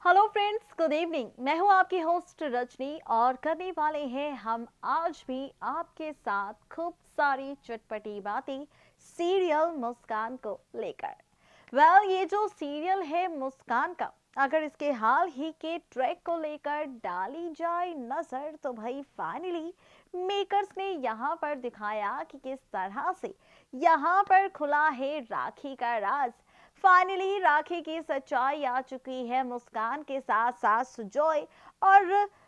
Hello friends, good evening. मैं हूं आपकी होस्ट रजनी और करने वाले हैं हम आज भी आपके साथ खूब सारी चटपटी बातें सीरियल मुस्कान को लेकर। ये जो सीरियल है मुस्कान का, अगर इसके हाल ही के ट्रैक को लेकर डाली जाए नजर तो भाई फाइनली मेकर्स ने यहाँ पर दिखाया कि किस तरह से यहाँ पर खुला है राखी का राज। फाइनली राखी की सच्चाई आ चुकी है मुस्कान के साथ साथ सुजॉय और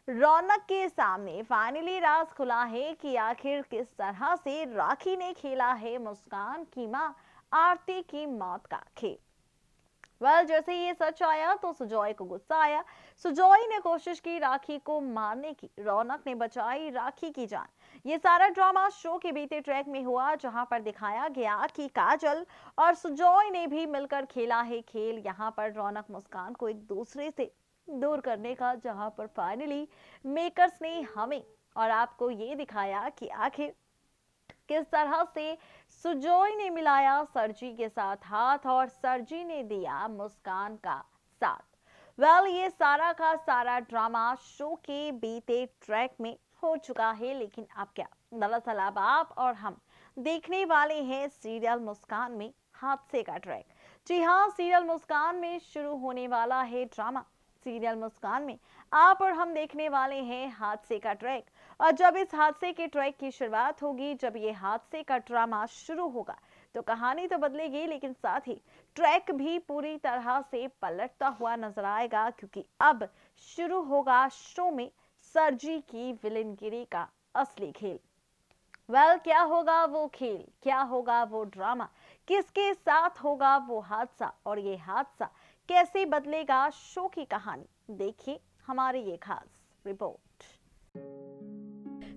रौनक के सामने। फाइनली राज खुला है कि आखिर किस तरह से राखी ने खेला है मुस्कान की मां आरती की मौत का खेल। जैसे ये सच आया तो सुजॉय को गुस्सा आया। सुजॉय ने कोशिश की राखी को मारने की, रौनक ने बचाई राखी की जान। ये सारा ड्रामा शो के बीते ट्रैक में हुआ, जहां पर दिखाया गया कि काजल और सुजॉय ने भी मिलकर खेला है खेल, यहाँ पर रौनक मुस्कान को एक दूसरे से दूर करने का, जहां पर फाइनली मेकर्स ने हमें और आपको ये दिखाया कि आखिर किस तरह से सुजॉय ने मिलाया सरजी के साथ हाथ और सरजी ने दिया मुस्कान का साथ। ये सारा का सारा ड्रामा शो के बीते ट्रैक में हो चुका है, लेकिन अब क्या, दरअसल अब आप और हम देखने वाले हैं सीरियल मुस्कान में हादसे का ट्रैक। जी हाँ, सीरियल मुस्कान में शुरू होने वाला है ड्रामा। सीरियल मुस्कान में आप और हम देखने वाले हैं हादसे का ट्रैक। और जब इस हादसे के ट्रैक की शुरुआत होगी, जब ये हादसे का ड्रामा शुरू होगा, तो कहानी तो बदलेगी, लेकिन साथ ही ट्रैक भी पूरी तरह से पलटता हुआ नजर आएगा, क्योंकि अब शुरू होगा शो में सरजी की विलेनगिरी का असली खेल। क्या होगा वो खेल, क्या होगा वो ड्रामा, किसके साथ होगा वो हादसा, और ये हादसा कैसे बदलेगा शो की कहानी, देखिए हमारी ये खास रिपोर्ट।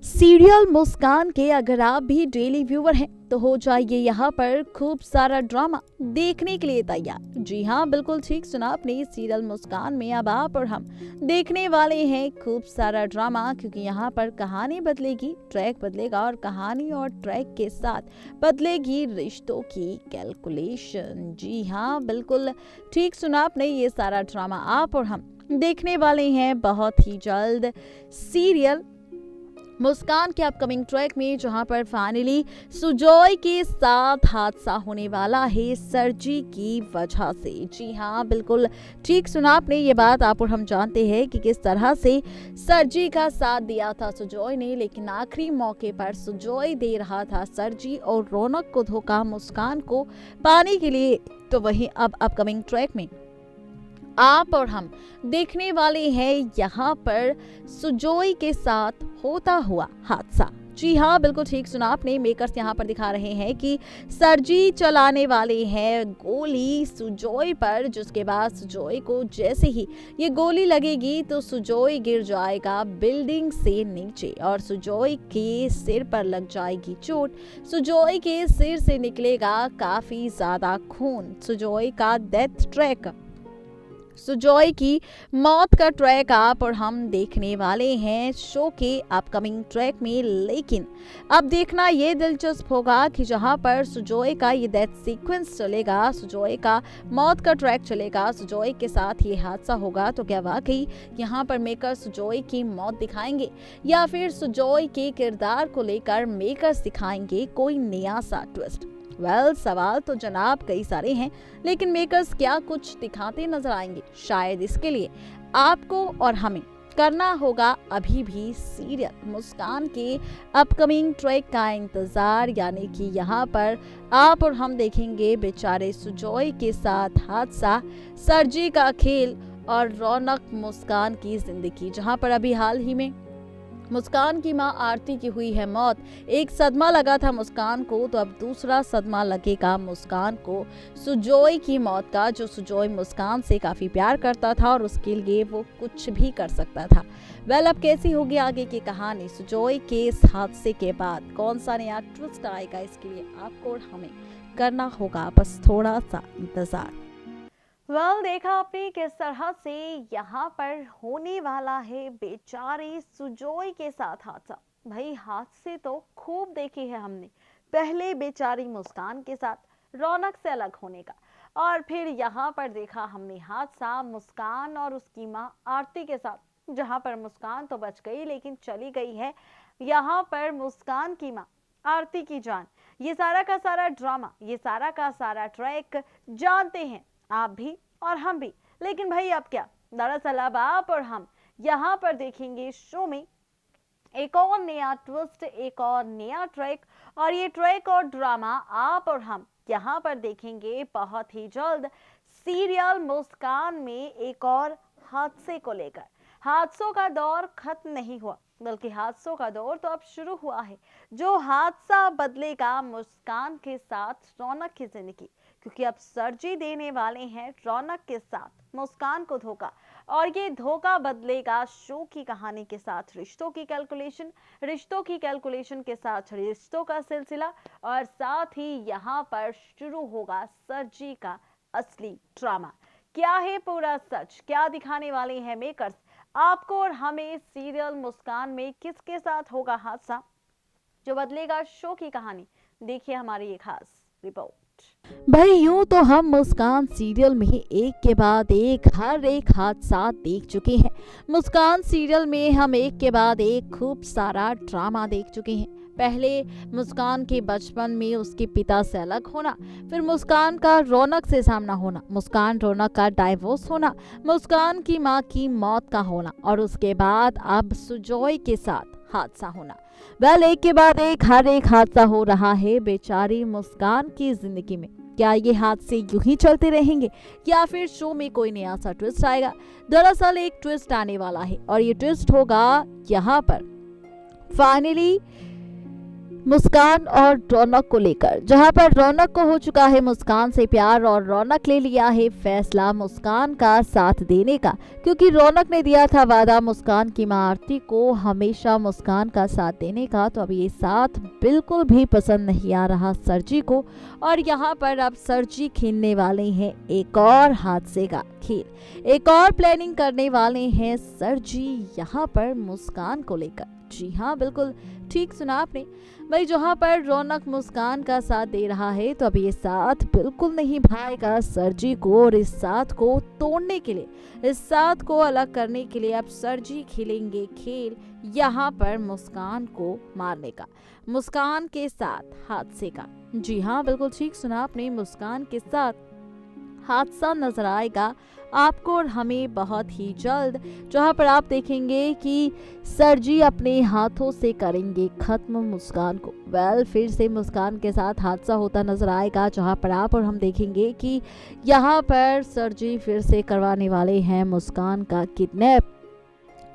सीरियल मुस्कान के अगर आप भी डेली व्यूअर हैं तो हो जाइए यहाँ पर खूब सारा ड्रामा देखने के लिए तैयार। जी हाँ, बिल्कुल ठीक सुना आपने, सीरियल मुस्कान में अब आप और हम देखने वाले हैं खूब सारा ड्रामा, क्योंकि यहाँ पर कहानी बदलेगी, ट्रैक बदलेगा और कहानी और ट्रैक के साथ बदलेगी रिश्तों की कैलकुलेशन। जी हाँ, बिल्कुल ठीक सुना आपने, ये सारा ड्रामा आप और हम देखने वाले हैं बहुत ही जल्द सीरियल मुस्कान के अपकमिंग ट्रैक में, जहां पर फाइनली सुजॉय के साथ हादसा होने वाला है सरजी की वजह से। जी हाँ, बिल्कुल ठीक सुना आपने, ये बात आप और हम जानते हैं कि किस तरह से सरजी का साथ दिया था सुजॉय ने, लेकिन आखिरी मौके पर सुजॉय दे रहा था सरजी और रौनक को धोखा मुस्कान को पाने के लिए। तो वहीं अब अपकमिंग ट्रैक में आप और हम देखने वाले हैं यहाँ पर सुजॉय के साथ होता हुआ हादसा। जी हाँ, बिल्कुल ठीक सुना आपने, मेकर्स यहाँ पर दिखा रहे हैं कि सरजी चलाने वाले हैं गोली सुजॉय पर, जिसके बाद सुजॉय को जैसे ही ये गोली लगेगी तो सुजॉय गिर जाएगा बिल्डिंग से नीचे और सुजॉय के सिर पर लग जाएगी चोट। सुजॉय के सिर से निकलेगा काफी ज्यादा खून। सुजॉय का डेथ ट्रैक, सुजॉय की मौत का ट्रैक आप और हम देखने वाले हैं शो के अपकमिंग ट्रैक में। लेकिन अब देखना ये दिलचस्प होगा कि जहां पर सुजॉय का ये डेथ सीक्वेंस चलेगा, सुजॉय का मौत का ट्रैक चलेगा, सुजॉय के साथ ये हादसा होगा, तो क्या वाकई यहां पर मेकर सुजॉय की मौत दिखाएंगे या फिर सुजॉय के किरदार को लेकर मेकर्स दिखाएंगे कोई नया सा ट्विस्ट। सवाल तो जनाब कई सारे हैं, लेकिन मेकर्स क्या कुछ दिखाते नजर आएंगे, शायद इसके लिए आपको और हमें करना होगा अभी भी सीरियल मुस्कान के अपकमिंग ट्रैक का इंतजार। यानी कि यहाँ पर आप और हम देखेंगे बेचारे सुजॉय के साथ हादसा, सरजी का खेल और रौनक मुस्कान की जिंदगी, जहाँ पर अभी हाल ही में मुस्कान की मां आरती की हुई है मौत। एक सदमा लगा था मुस्कान को, तो अब दूसरा सदमा लगेगा मुस्कान को सुजॉय की मौत का, जो सुजॉय मुस्कान से काफी प्यार करता था और उसके लिए वो कुछ भी कर सकता था। अब कैसी होगी आगे की कहानी, सुजॉय के इस हादसे के बाद कौन सा नया ट्विस्ट आएगा, इसके लिए आपको और हमें करना होगा बस थोड़ा सा इंतजार। देखा आपने किस तरह से यहाँ पर होने वाला है बेचारे सुजॉय के साथ हादसा। भाई हादसे तो खूब देखे हैं हमने, पहले बेचारी मुस्कान के साथ रौनक से अलग होने का, और फिर यहाँ पर देखा हमने हादसा मुस्कान और उसकी मां आरती के साथ, जहां पर मुस्कान तो बच गई लेकिन चली गई है यहाँ पर मुस्कान की मां आरती की जान। ये सारा का सारा ड्रामा, ये सारा का सारा ट्रैक जानते हैं आप भी और हम भी, लेकिन भाई अब क्या, दरअसल अब आप और हम यहाँ पर देखेंगे शो में एक और नया ट्विस्ट, एक और नया ट्रैक, और ये ट्रैक और ड्रामा आप और हम यहाँ पर देखेंगे बहुत ही जल्द सीरियल मुस्कान में एक और हादसे को लेकर। हादसों का दौर खत्म नहीं हुआ, बल्कि हादसों का दौर तो अब शुरू हुआ है। जो हादसा बदलेगा मुस्कान के साथ रौनक की जिंदगी, क्योंकि अब सरजी देने वाले हैं रौनक के साथ मुस्कान को धोखा, और ये धोखा बदलेगा शो की कहानी के साथ रिश्तों की कैलकुलेशन, रिश्तों की कैलकुलेशन के साथ रिश्तों का सिलसिला, और साथ ही यहाँ पर शुरू होगा सरजी का असली ड्रामा। क्या है पूरा सच, क्या दिखाने वाले हैं मेकर्स आपको और हमें सीरियल मुस्कान में किसके साथ होगा हादसा जो बदलेगा शो की कहानी, देखिए हमारी ये खास रिपोर्ट। भाई यूं तो हम मुस्कान सीरियल में एक के बाद एक हर एक हादसा देख चुके हैं। मुस्कान सीरियल में हम एक के बाद एक खूब सारा ड्रामा देख चुके हैं। पहले मुस्कान के बचपन में उसके पिता से अलग होना, फिर मुस्कान का रौनक से सामना होना, मुस्कान रौनक का डाइवोर्स होना, मुस्कान की मां की मौत का होना, और उसके बाद अब सुजॉय के साथ हादसा होना। एक के बाद एक हर एक हादसा हो रहा है बेचारी मुस्कान की जिंदगी में। क्या ये हादसे यूं ही चलते रहेंगे या फिर शो में कोई नया सा ट्विस्ट आएगा? दरअसल एक ट्विस्ट आने वाला है, और ये ट्विस्ट होगा यहाँ पर फाइनली मुस्कान और रौनक को लेकर, जहां पर रौनक को हो चुका है मुस्कान से प्यार और रौनक ले लिया है फैसला मुस्कान का साथ देने का, क्योंकि रौनक ने दिया था वादा मुस्कान की मां आरती को हमेशा मुस्कान का साथ देने का। तो अब ये साथ बिल्कुल भी पसंद नहीं आ रहा सरजी को, और यहाँ पर अब सरजी खेलने वाले हैं एक और हादसे का खेल, एक और प्लानिंग करने वाले हैं सरजी यहाँ पर मुस्कान को लेकर। जी हाँ, बिल्कुल ठीक सुना आपने भाई, जहाँ पर रौनक मुस्कान का साथ दे रहा है तो अब ये साथ बिल्कुल नहीं भाएगा सरजी को, और इस साथ को तोड़ने के लिए, इस साथ को अलग करने के लिए अब सरजी खेलेंगे खेल यहाँ पर मुस्कान को मारने का, मुस्कान के साथ हादसे का। जी हाँ, बिल्कुल ठीक सुना आपने, मुस्कान के साथ हादसा नजर आएगा आपको और हमें बहुत ही जल्द, जहां पर आप देखेंगे कि सरजी अपने हाथों से करेंगे खत्म मुस्कान को। फिर से मुस्कान के साथ हादसा होता नजर आएगा, जहां पर आप और हम देखेंगे कि यहां पर सरजी फिर से करवाने वाले हैं मुस्कान का किडनैप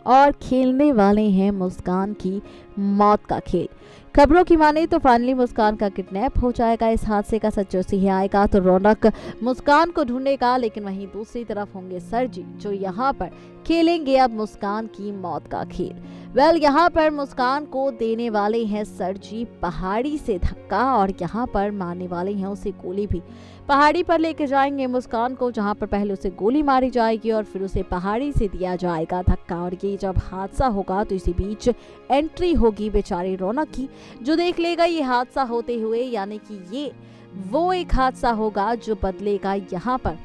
और खेलने वाले हैं मुस्कान की मौत का खेल। खबरों की माने तो फाइनली मुस्कान का किडनैप हो जाएगा। इस हादसे का सच ही आएगा तो रौनक मुस्कान को ढूंढेगा, लेकिन वहीं दूसरी तरफ होंगे सरजी जो यहाँ पर खेलेंगे अब मुस्कान की मौत का खेल। यहाँ पर मुस्कान को देने वाले हैं सरजी पहाड़ी से धक्का, और यहाँ पर मारने वाले हैं उसे गोली भी। पहाड़ी पर लेके जाएंगे मुस्कान को, जहां पर पहले उसे गोली मारी जाएगी और फिर उसे पहाड़ी से दिया जाएगा धक्का। और ये जब हादसा होगा तो इसी बीच एंट्री होगी बेचारे रौनक की, जो देख लेगा ये हादसा होते हुए, यानी कि ये वो एक हादसा होगा जो बदलेगा यहाँ पर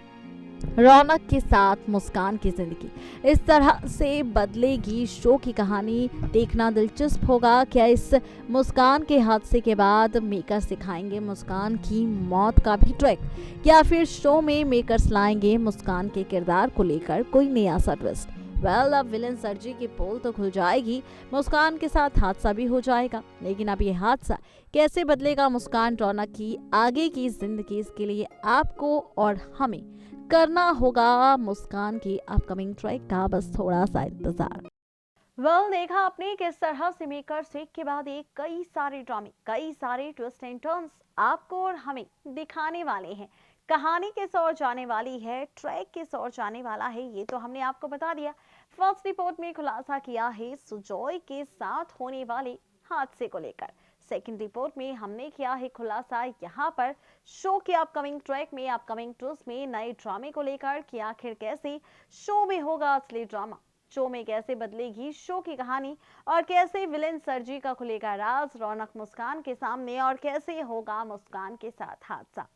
रौनक के साथ मुस्कान की जिंदगी। इस तरह से बदलेगी शो की कहानी। देखना दिलचस्प होगा, क्या इस मुस्कान के हादसे के बाद मेकर्स दिखाएंगे मुस्कान की मौत का भी ट्रैक, या फिर शो में मेकर्स लाएंगे मुस्कान के किरदार को लेकर कोई नया सा ट्विस्ट। अब विलन सरजी की पोल तो खुल जाएगी, मुस्कान के साथ हादसा भी हो जाएगा, लेकिन अब ये हादसा कैसे बदलेगा मुस्कान रौनक की आगे की जिंदगी, इसके लिए आपको और हमें करना होगा मुस्कान की अपकमिंग ट्रैक का बस थोड़ा सा इंतजार। देखा आपने किस तरह से मेकर्स एक के बाद एक कई सारे ड्रामे, कई सारे ट्विस्ट एंड टर्न्स आपको और हमें दिखाने वाले हैं। कहानी किस ओर जाने वाली है, ट्रैक किस ओर जाने वाला है, ये तो हमने आपको बता दिया। फर्स्ट रिपोर्ट में खुलासा किया है सुजॉय के साथ होने वाले हादसे को लेकर। सेकंड रिपोर्ट में हमने किया है खुलासा यहाँ पर शो के अपकमिंग ट्रैक में, अपकमिंग ट्विस्ट में नए ड्रामे को लेकर कि आखिर कैसे शो में होगा असली ड्रामा, शो में कैसे बदलेगी शो की कहानी, और कैसे विलेन सरजी का खुलेगा राज रौनक मुस्कान के सामने, और कैसे होगा मुस्कान के साथ हादसा।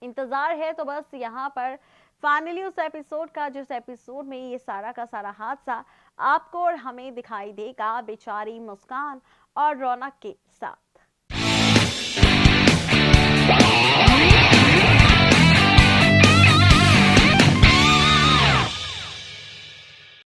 इंतजार है तो बस यहाँ पर फाइनली उस एपिसोड का, जिस एपिसोड में ये सारा का सारा हादसा आपको और हमें दिखाई देगा बेचारी मुस्कान और रौनक के साथ।